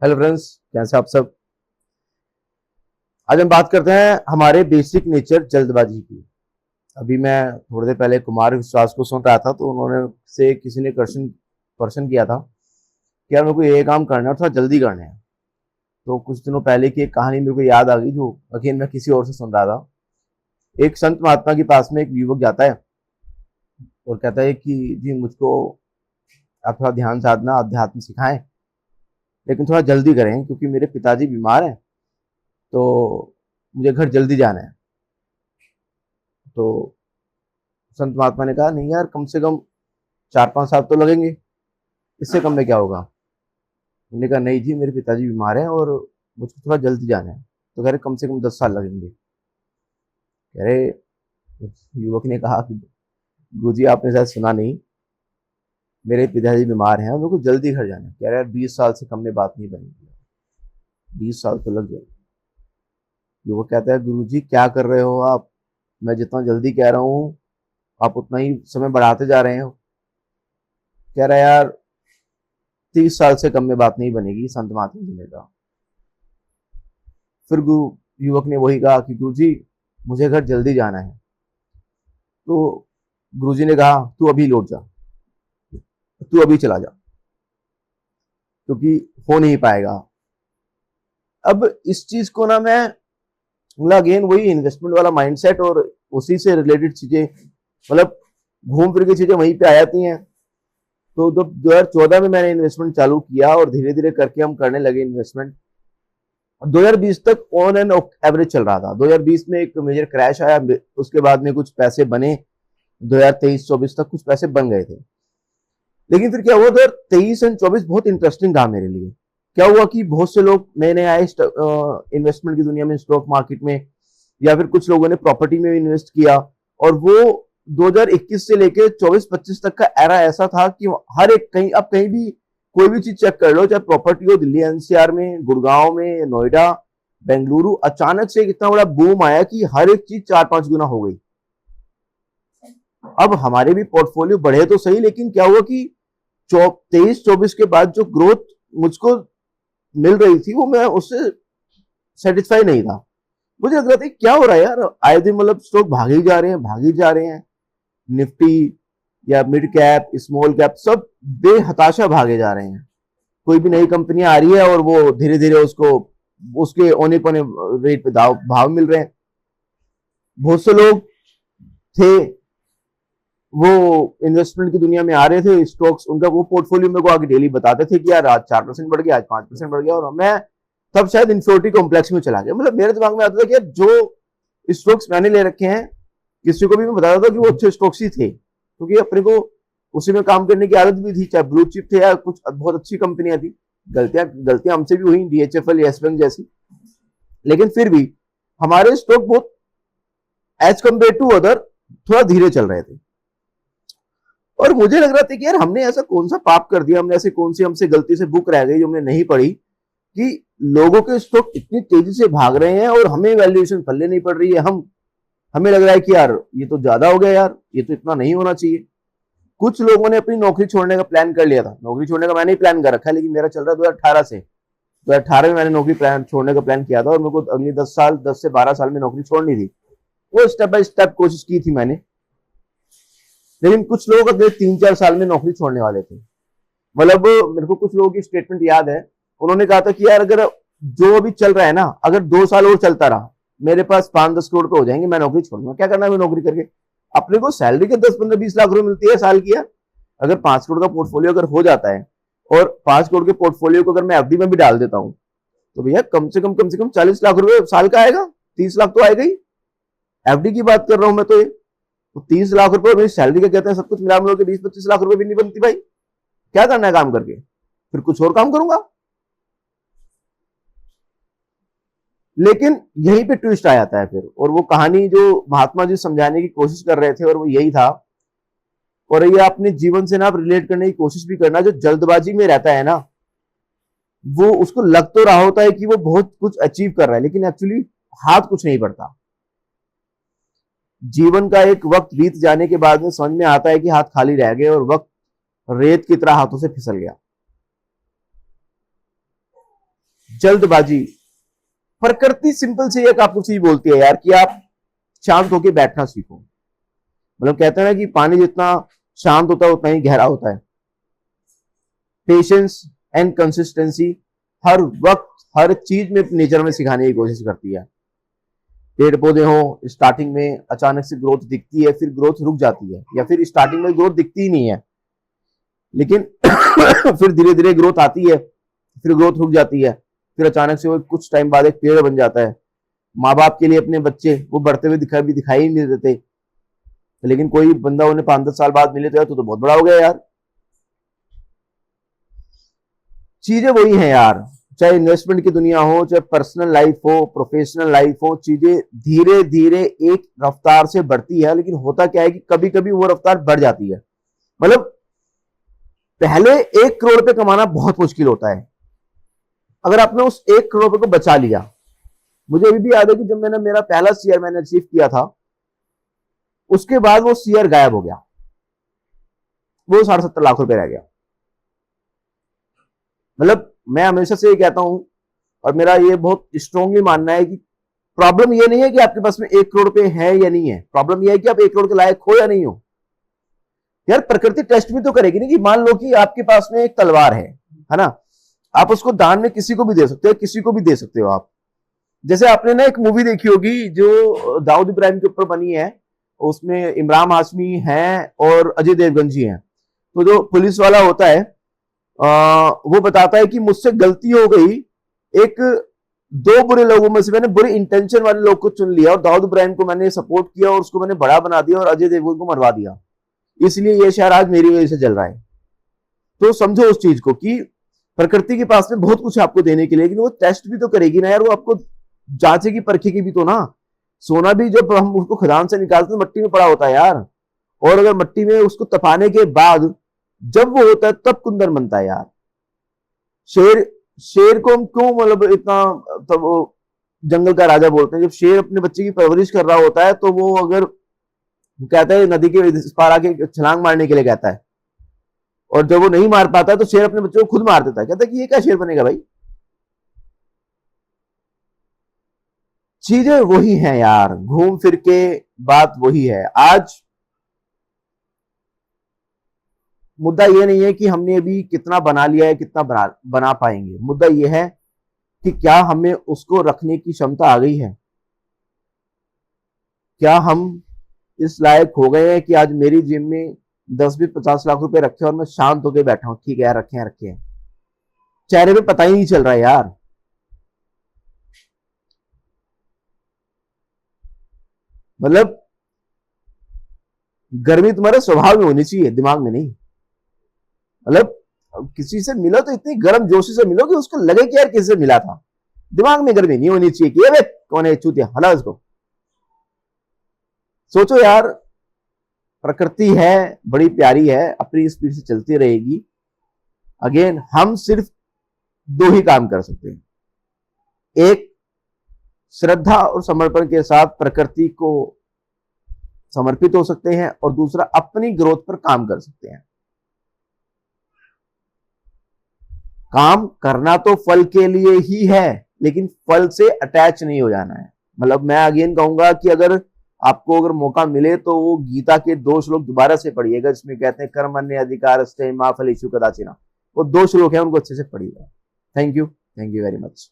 Hello friends, कैसे आप सब। आज हम बात करते हैं हमारे बेसिक नेचर जल्दबाजी की। अभी मैं थोड़ी देर पहले कुमार विश्वास को सुन रहा था, तो उन्होंने से किसी ने क्वेश्चन क्वेश्चन किया था कि यार मेरे को ये काम करना है और थोड़ा जल्दी करना है। तो कुछ दिनों पहले की एक कहानी मेरे को याद आ गई, जो अगेन मैं किसी और से सुन रहा था। एक संत महात्मा के पास में एक युवक जाता है और कहता है कि जी मुझको आप थोड़ा ध्यान साधना अध्यात्म सिखाएं, लेकिन थोड़ा जल्दी करें क्योंकि मेरे पिताजी बीमार हैं, तो मुझे घर जल्दी जाना है। तो संत महात्मा ने कहा नहीं यार, कम से कम 4-5 साल तो लगेंगे, इससे कम में क्या होगा। उन्होंने कहा नहीं जी, मेरे पिताजी बीमार हैं और मुझको थोड़ा जल्दी जाना है। तो कह रहे कम से कम 10 साल लगेंगे। कह रहे, युवक ने कहा कि गुरुजी आपने शायद सुना नहीं, मेरे पिताजी बीमार हैं और मेरे को जल्दी घर जाना है। कह रहे यार 20 साल से कम में बात नहीं बनेगी, 20 साल तो लग जाएगी। युवक कहता है गुरुजी क्या कर रहे हो आप, मैं जितना जल्दी कह रहा हूँ आप उतना ही समय बढ़ाते जा रहे हो। कह रहा है यार 30 साल से कम में बात नहीं बनेगी, संत महात्मा जी ने कहा। फिर गुरु युवक ने वही कहा कि गुरुजी मुझे घर जल्दी जाना है। तो गुरुजी ने कहा तू अभी लौट जा, तू अभी चला जा, क्योंकि हो नहीं पाएगा। अब इस चीज को ना मैं मतलब अगेन वही इन्वेस्टमेंट वाला माइंडसेट और उसी से रिलेटेड चीजें, मतलब घूम फिर के चीजें वहीं पे आ जाती हैं। तो 2014 में मैंने इन्वेस्टमेंट चालू किया और धीरे धीरे करके हम करने लगे इन्वेस्टमेंट। 2020 तक ऑन एंड एवरेज चल रहा था। 2020 में एक मेजर क्रैश आया, उसके बाद में कुछ पैसे बने। 2023-24 तक कुछ पैसे बन गए थे। लेकिन फिर क्या हुआ, 2023 एंड 24 बहुत इंटरेस्टिंग था मेरे लिए। क्या हुआ कि बहुत से लोग नए नए आए इन्वेस्टमेंट की दुनिया में, स्टॉक मार्केट में, या फिर कुछ लोगों ने प्रॉपर्टी में इन्वेस्ट किया। और वो 2021 से लेके 24-25 तक का एरा ऐसा था कि हर एक कहीं, अब कहीं भी कोई भी चीज चेक कर लो, चाहे प्रॉपर्टी हो दिल्ली एनसीआर में, गुड़गांव में, नोएडा, बेंगलुरु, अचानक से इतना बड़ा बूम आया कि हर एक चीज 4-5 गुना हो गई। अब हमारे भी पोर्टफोलियो बढ़े तो सही, लेकिन क्या हुआ कि 23-24 के बाद जो ग्रोथ मुझको मिल रही थी वो मैं उससे सेटिस्फाई नहीं था। मुझे लग रहा था क्या हो रहा है यार, आए दिन मतलब स्टॉक भागे जा रहे हैं, भागे जा रहे हैं। निफ्टी या मिड कैप, स्मॉल कैप, सब बेहताशा भागे जा रहे हैं। कोई भी नई कंपनी आ रही है और वो धीरे धीरे उसको उसके औने पौने रेट पे भाव मिल रहे हैं। बहुत से लोग थे वो इन्वेस्टमेंट की दुनिया में आ रहे थे, स्टॉक्स उनका वो पोर्टफोलियो मेरे को आगे डेली बताते थे कि यार आज 4% बढ़ गया, आज 5% बढ़ गया। और मैं तब शायद इंफिनिटी कॉम्प्लेक्स में चला गया। मतलब मेरे दिमाग में आता था कि यार जो स्टॉक्स मैंने ले रखे हैं, किसी को भी मैं बताता था कि वो अच्छे स्टॉक्स ही थे, क्योंकि अपने को उसी में काम करने की आदत भी थी, चाहे ब्लू चिप थे या कुछ बहुत अच्छी कंपनियां थी। गलतियां हमसे भी हुई, डीएचएफएल, यस बैंक जैसी। लेकिन फिर भी हमारे स्टॉक बहुत एज कम्पेयर टू अदर थोड़ा धीरे चल रहे थे। और मुझे लग रहा था कि यार हमने ऐसा कौन सा पाप कर दिया, हमने ऐसे कौन सी हमसे गलती से बुक रह गई जो हमने नहीं पढ़ी, कि लोगों के स्टॉक इतनी तेजी से भाग रहे हैं और हमें वैल्यूएशन पल्ले नहीं पड़ रही है। हमें लग रहा है कि यार ये तो ज्यादा हो गया, यार ये तो इतना नहीं होना चाहिए। कुछ लोगों ने अपनी नौकरी छोड़ने का प्लान कर लिया था। नौकरी छोड़ने का मैंने ही प्लान कर रखा है, लेकिन मेरा चल रहा है 2018 से। 2018 में मैंने नौकरी छोड़ने का प्लान किया था और मेरे को अगले 10 से 12 साल में नौकरी छोड़नी थी। वो स्टेप बाय स्टेप कोशिश की थी मैंने। लेकिन कुछ लोग अगले 3-4 साल में नौकरी छोड़ने वाले थे। मतलब मेरे को कुछ लोगों की स्टेटमेंट याद है, उन्होंने कहा था कि यार अगर जो अभी चल रहा है ना, अगर 2 साल और चलता रहा, मेरे पास 5-10 करोड़ पे हो जाएंगे, मैं नौकरी छोड़ूंगा। क्या करना है नौकरी करके, अपने को सैलरी के 10-15-20 लाख रुपए मिलती है साल की। यार अगर 5 करोड़ का पोर्टफोलियो अगर हो जाता है, और 5 करोड़ के पोर्टफोलियो को अगर मैं एफडी में भी डाल देता हूँ, तो भैया कम से कम 40 लाख रुपए साल का आएगा। 30 लाख तो आएगा ही। एफडी की बात कर रहा हूं मैं तो। ये तो 30 लाख रुपए मेरी सैलरी का कहते हैं, सब कुछ मिला मिला के 20-25 लाख रुपए भी नहीं बनती भाई। क्या करना है काम करके, फिर कुछ और काम करूंगा। लेकिन यहीं पे ट्विस्ट आ जाता है फिर, और वो कहानी जो महात्मा जी समझाने की कोशिश कर रहे थे, और वो यही था। और ये अपने जीवन से ना आप रिलेट करने की कोशिश भी करना। जो जल्दबाजी में रहता है ना, वो उसको लग तो रहा होता है कि वो बहुत कुछ अचीव कर रहा है, लेकिन एक्चुअली हाथ कुछ नहीं बढ़ता। जीवन का एक वक्त बीत जाने के बाद में समझ में आता है कि हाथ खाली रह गए और वक्त रेत की तरह हाथों से फिसल गया। जल्दबाजी। प्रकृति सिंपल से एक आपको चीज बोलती है यार कि आप शांत होकर बैठना सीखो। मतलब कहते हैं ना कि पानी जितना शांत होता है उतना ही गहरा होता है। पेशेंस एंड कंसिस्टेंसी हर वक्त हर चीज में नेचर में सिखाने की कोशिश करती है। पेड़ पौधे हो, स्टार्टिंग में अचानक से ग्रोथ दिखती है, फिर ग्रोथ रुक जाती है, या फिर स्टार्टिंग में ग्रोथ दिखती ही नहीं है, लेकिन फिर धीरे धीरे ग्रोथ आती है, फिर ग्रोथ रुक जाती है, फिर अचानक से वो कुछ टाइम बाद एक पेड़ बन जाता है। माँ बाप के लिए अपने बच्चे वो बढ़ते हुए दिखाई ही नहीं देते, लेकिन कोई बंदा उन्हें 5-10 साल बाद मिले तो यार तो बहुत बड़ा हो गया यार। चीजें वही हैं यार, चाहे इन्वेस्टमेंट की दुनिया हो, चाहे पर्सनल लाइफ हो, प्रोफेशनल लाइफ हो, चीजें धीरे धीरे एक रफ्तार से बढ़ती है, लेकिन होता क्या है कि कभी कभी वो रफ्तार बढ़ जाती है। मतलब पहले 1 करोड़ रुपए कमाना बहुत मुश्किल होता है। अगर आपने उस 1 करोड़ रुपए को बचा लिया, मुझे अभी भी याद है कि जब मैंने मेरा पहला शेयर मैंने अचीव किया था, उसके बाद वो शेयर गायब हो गया, वो 70.5 लाख रुपए रह गया। मतलब मैं हमेशा से ये कहता हूं, और मेरा ये बहुत स्ट्रांगली मानना है कि प्रॉब्लम ये नहीं है कि आपके पास में 1 करोड़ रुपए है या नहीं है, प्रॉब्लम ये है कि आप 1 करोड़ के लायक हो या नहीं हो। यार प्रकृति टेस्ट भी तो करेगी नहीं कि मान लो कि आपके पास में एक तलवार है ना, आप उसको दान में किसी को भी दे सकते हो, किसी को भी दे सकते हो आप। जैसे आपने ना एक मूवी देखी होगी जो दाऊद इब्राहिम के ऊपर बनी है, उसमें इमरान हाशमी है और अजय देवगन जी हैं। तो जो पुलिस वाला होता है वो बताता है कि मुझसे गलती हो गई, एक 2 बुरे लोगों में से मैंने बुरे इंटेंशन वाले लोग को चुन लिया और दाऊद इब्राहिम को मैंने सपोर्ट किया और उसको मैंने बड़ा बना दिया और अजय देवगन को मरवा दिया, इसलिए ये शहर आज मेरी वजह से जल रहा है। तो समझो उस चीज को कि प्रकृति के पास में बहुत कुछ आपको देने के लिए, लेकिन वो टेस्ट भी तो करेगी ना यार, वो आपको जांचेगी परखेगी भी तो ना। सोना भी जब हम उसको खदान से निकालते हैं मट्टी में पड़ा होता है यार, और अगर मट्टी में उसको तपाने के बाद जब वो होता है तब कुंदन बनता है यार। शेर को हम क्यों मतलब इतना तब वो जंगल का राजा बोलते हैं? जब शेर अपने बच्चे की परवरिश कर रहा होता है तो वो अगर कहता है नदी के इस पार आके छलांग मारने के लिए कहता है, और जब वो नहीं मार पाता है तो शेर अपने बच्चे को खुद मार देता है, कहता है कि ये क्या शेर बनेगा भाई। चीजें वही हैं यार, घूम फिर के बात वही है। आज मुद्दा ये नहीं है कि हमने अभी कितना बना लिया है, कितना बना पाएंगे, मुद्दा ये है कि क्या हमें उसको रखने की क्षमता आ गई है, क्या हम इस लायक हो गए हैं कि आज मेरी जेब में 10-20-50 लाख रुपए रखे और मैं शांत होकर बैठा हूं, ठीक है यार रखे हैं रखे हैं, चेहरे पे पता ही नहीं चल रहा है यार। मतलब गर्मी तुम्हारे स्वभाव में होनी चाहिए, दिमाग में नहीं। मतलब किसी से मिलो तो इतनी गर्म जोशी से मिलो कि उसको लगे कि यार किसी से मिला था। दिमाग में गर्मी नहीं होनी चाहिए कि ये कौन है चूतिया, हला उसको। सोचो यार, प्रकृति है बड़ी प्यारी है, अपनी स्पीड से चलती रहेगी। अगेन हम सिर्फ 2 ही काम कर सकते हैं, एक श्रद्धा और समर्पण के साथ प्रकृति को समर्पित हो सकते हैं, और दूसरा अपनी ग्रोथ पर काम कर सकते हैं। काम करना तो फल के लिए ही है, लेकिन फल से अटैच नहीं हो जाना है। मतलब मैं अगेन कहूंगा कि अगर आपको अगर मौका मिले तो वो गीता के 2 श्लोक दोबारा से पढ़िएगा, जिसमें कहते हैं कर्मण्य अधिकारस्ते मा फलेषु कदाचन। वो 2 श्लोक है, उनको अच्छे से पढ़िएगा। Thank you very much.